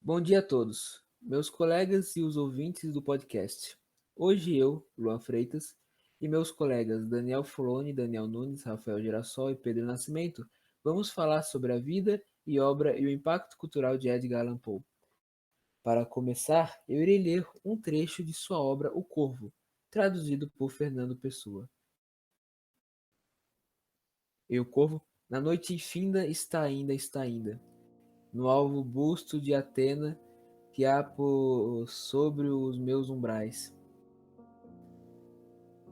Bom dia a todos, meus colegas e os ouvintes do podcast. Hoje eu, Luan Freitas, e meus colegas Daniel Fuloni, Daniel Nunes, Rafael Girassol e Pedro Nascimento vamos falar sobre a vida e obra e o impacto cultural de Edgar Allan Poe. Para começar, eu irei ler um trecho de sua obra O Corvo, traduzido por Fernando Pessoa. E o corvo, na noite finda, está ainda, no alvo busto de Atena, que há por sobre os meus umbrais.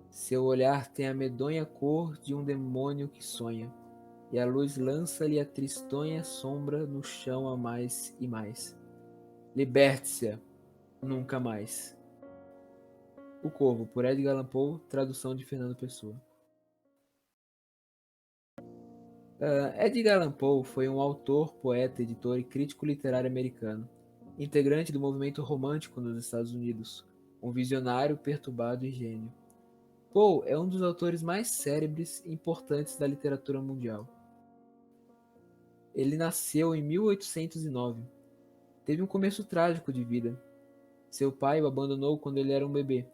Seu olhar tem a medonha cor de um demônio que sonha, e a luz lança-lhe a tristonha sombra no chão a mais e mais. Liberte-se, nunca mais. O Corvo, por Edgar Allan Poe, tradução de Fernando Pessoa. Edgar Allan Poe foi um autor, poeta, editor e crítico literário americano, integrante do movimento romântico nos Estados Unidos, um visionário, perturbado e gênio. Poe é um dos autores mais célebres e importantes da literatura mundial. Ele nasceu em 1809. Teve um começo trágico de vida. Seu pai o abandonou quando ele era um bebê,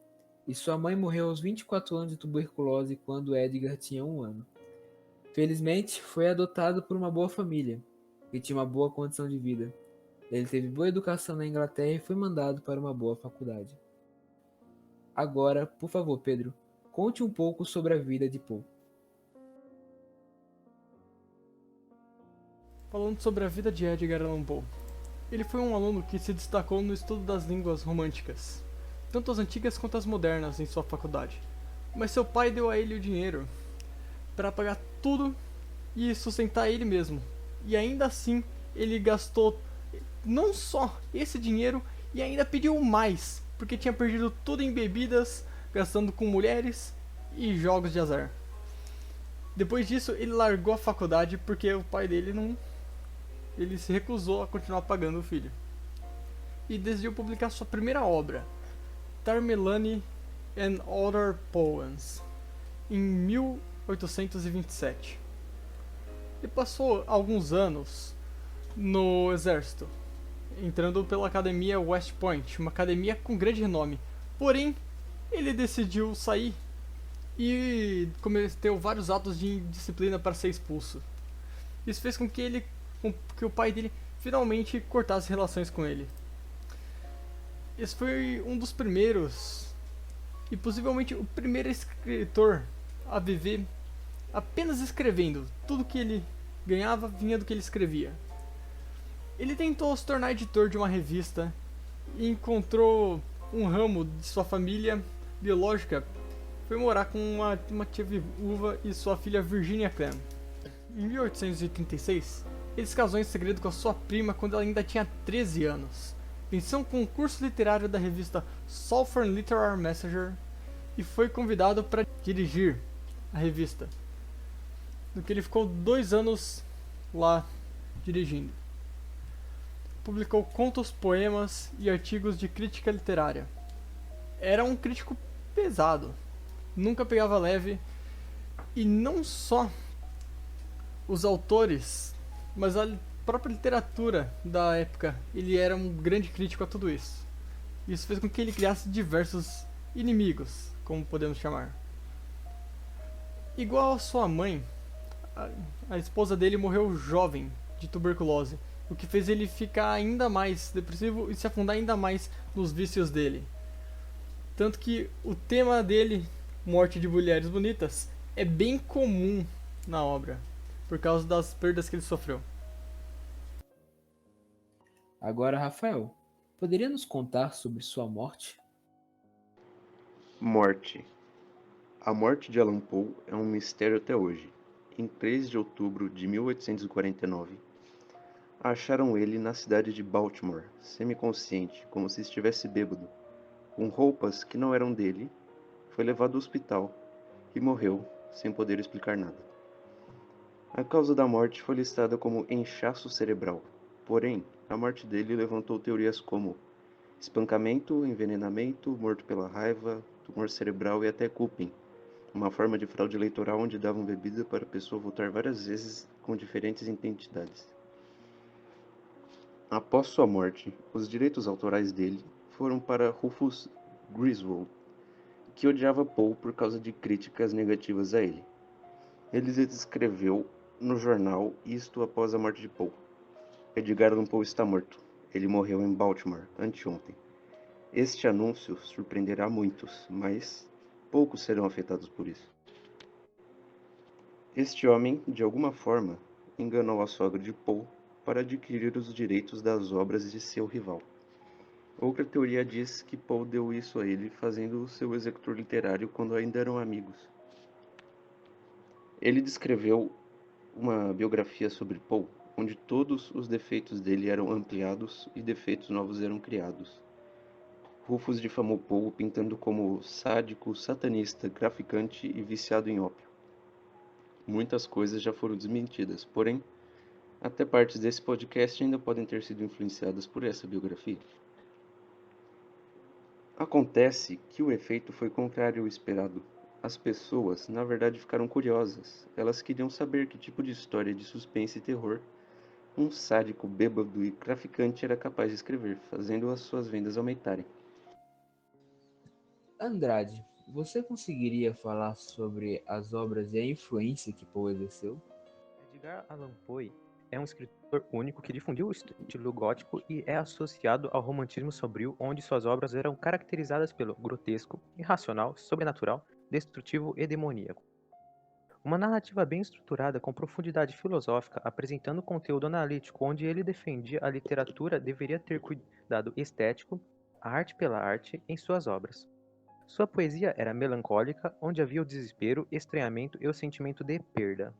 e sua mãe morreu aos 24 anos de tuberculose quando Edgar tinha 1 ano. Felizmente, foi adotado por uma boa família, que tinha uma boa condição de vida. Ele teve boa educação na Inglaterra e foi mandado para uma boa faculdade. Agora, por favor, Pedro, conte um pouco sobre a vida de Poe. Falando sobre a vida de Edgar Allan Poe. Ele foi um aluno que se destacou no estudo das línguas românticas, tanto as antigas quanto as modernas, em sua faculdade. Mas seu pai deu a ele o dinheiro para pagar tudo e sustentar ele mesmo. E ainda assim, ele gastou não só esse dinheiro e ainda pediu mais, porque tinha perdido tudo em bebidas, gastando com mulheres e jogos de azar. Depois disso, ele largou a faculdade porque o pai dele não ele se recusou a continuar pagando o filho e decidiu publicar sua primeira obra, Tamerlane and Other Poems, em 1827. Ele passou alguns anos no exército, entrando pela Academia West Point, uma academia com grande renome. Porém, ele decidiu sair e cometeu vários atos de indisciplina para ser expulso. Isso fez com que o pai dele finalmente cortasse relações com ele. Esse foi um dos primeiros e possivelmente o primeiro escritor a viver apenas escrevendo. Tudo que ele ganhava vinha do que ele escrevia. Ele tentou se tornar editor de uma revista e encontrou um ramo de sua família biológica. Foi morar com uma tia viúva e sua filha Virginia Clem. Em 1836, ele se casou em segredo com a sua prima quando ela ainda tinha 13 anos. Venceu um concurso literário da revista Southern Literary Messenger e foi convidado para dirigir a revista, no que ele ficou 2 anos lá dirigindo. Publicou contos, poemas e artigos de crítica literária. Era um crítico pesado, nunca pegava leve, e não só os autores, mas a própria literatura da época, ele era um grande crítico a tudo isso. Isso fez com que ele criasse diversos inimigos, como podemos chamar. Igual a sua mãe, a esposa dele morreu jovem de tuberculose, o que fez ele ficar ainda mais depressivo e se afundar ainda mais nos vícios dele. Tanto que o tema dele, Morte de Mulheres Bonitas, é bem comum na obra, por causa das perdas que ele sofreu. Agora, Rafael, poderia nos contar sobre sua morte? Morte. A morte de Allan Poe é um mistério até hoje. Em 3 de outubro de 1849, acharam ele na cidade de Baltimore, semiconsciente, como se estivesse bêbado, com roupas que não eram dele, foi levado ao hospital e morreu sem poder explicar nada. A causa da morte foi listada como inchaço cerebral, porém, a morte dele levantou teorias como espancamento, envenenamento, morto pela raiva, tumor cerebral e até cupim, uma forma de fraude eleitoral onde davam bebida para a pessoa votar várias vezes com diferentes identidades. Após sua morte, os direitos autorais dele foram para Rufus Griswold, que odiava Poe por causa de críticas negativas a ele. Ele escreveu no jornal isto após a morte de Poe. Edgar Allan Poe está morto. Ele morreu em Baltimore anteontem. Este anúncio surpreenderá muitos, mas poucos serão afetados por isso. Este homem, de alguma forma, enganou a sogra de Poe para adquirir os direitos das obras de seu rival. Outra teoria diz que Poe deu isso a ele fazendo seu executor literário quando ainda eram amigos. Ele descreveu uma biografia sobre Poe, onde todos os defeitos dele eram ampliados e defeitos novos eram criados. Rufus difamou Poe pintando como sádico, satanista, traficante e viciado em ópio. Muitas coisas já foram desmentidas, porém, até partes desse podcast ainda podem ter sido influenciadas por essa biografia. Acontece que o efeito foi contrário ao esperado. As pessoas, na verdade, ficaram curiosas. Elas queriam saber que tipo de história de suspense e terror um sádico, bêbado e traficante era capaz de escrever, fazendo as suas vendas aumentarem. Andrade, você conseguiria falar sobre as obras e a influência que Poe exerceu? Edgar Allan Poe é um escritor único que difundiu o estilo gótico e é associado ao romantismo sombrio, onde suas obras eram caracterizadas pelo grotesco, irracional, sobrenatural, destrutivo e demoníaco. Uma narrativa bem estruturada com profundidade filosófica, apresentando conteúdo analítico, onde ele defendia a literatura deveria ter cuidado estético, a arte pela arte, em suas obras. Sua poesia era melancólica, onde havia o desespero, estranhamento e o sentimento de perda.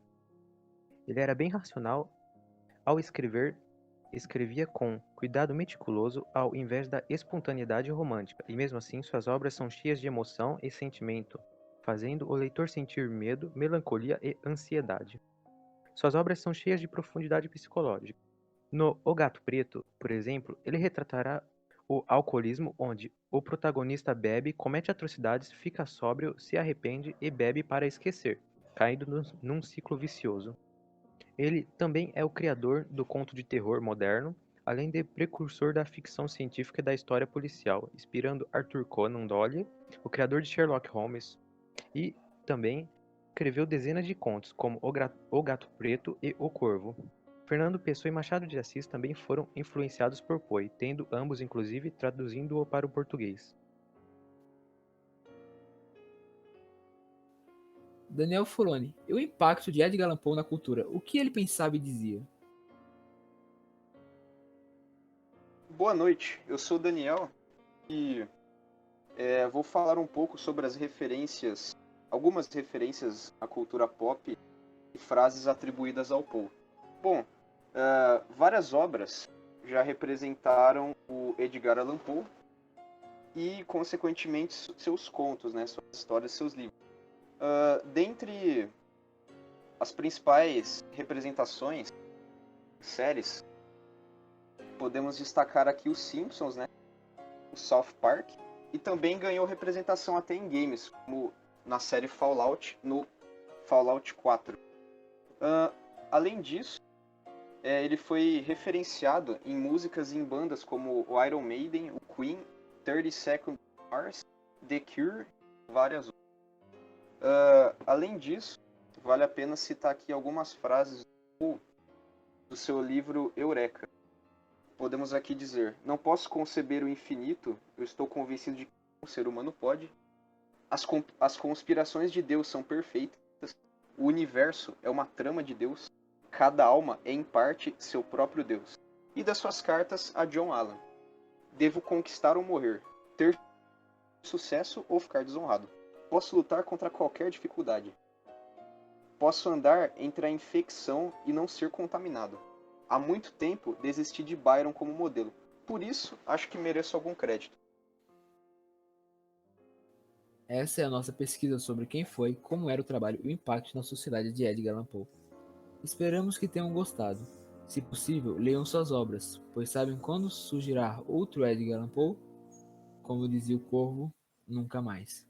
Ele era bem racional ao escrever, escrevia com cuidado meticuloso ao invés da espontaneidade romântica, e mesmo assim suas obras são cheias de emoção e sentimento, fazendo o leitor sentir medo, melancolia e ansiedade. Suas obras são cheias de profundidade psicológica. No O Gato Preto, por exemplo, ele retratará o alcoolismo, onde o protagonista bebe, comete atrocidades, fica sóbrio, se arrepende e bebe para esquecer, caindo num ciclo vicioso. Ele também é o criador do conto de terror moderno, além de precursor da ficção científica e da história policial, inspirando Arthur Conan Doyle, o criador de Sherlock Holmes, e também escreveu dezenas de contos, como O Gato Preto e O Corvo. Fernando Pessoa e Machado de Assis também foram influenciados por Poe, tendo ambos inclusive traduzindo-o para o português. Daniel Fuloni, e o impacto de Edgar Allan Poe na cultura? O que ele pensava e dizia? Boa noite, eu sou o Daniel e vou falar um pouco sobre algumas referências à cultura pop e frases atribuídas ao Poe. Bom, várias obras já representaram o Edgar Allan Poe e, consequentemente, seus contos, né, suas histórias, seus livros. Dentre as principais representações, séries, podemos destacar aqui os Simpsons, né, o South Park, e também ganhou representação até em games, como na série Fallout, no Fallout 4. Além disso, ele foi referenciado em músicas e em bandas como o Iron Maiden, o Queen, 30 Seconds to Mars, The Cure e várias outras. Além disso, vale a pena citar aqui algumas frases do seu livro Eureka. Podemos aqui dizer: não posso conceber o infinito, eu estou convencido de que o ser humano pode. As conspirações de Deus são perfeitas, o universo é uma trama de Deus, cada alma é em parte seu próprio Deus. E das suas cartas a John Allan: devo conquistar ou morrer, ter sucesso ou ficar desonrado. Posso lutar contra qualquer dificuldade. Posso andar entre a infecção e não ser contaminado. Há muito tempo desisti de Byron como modelo. Por isso, acho que mereço algum crédito. Essa é a nossa pesquisa sobre quem foi, como era o trabalho e o impacto na sociedade de Edgar Allan Poe. Esperamos que tenham gostado. Se possível, leiam suas obras, pois sabem quando surgirá outro Edgar Allan Poe? Como dizia o Corvo, nunca mais.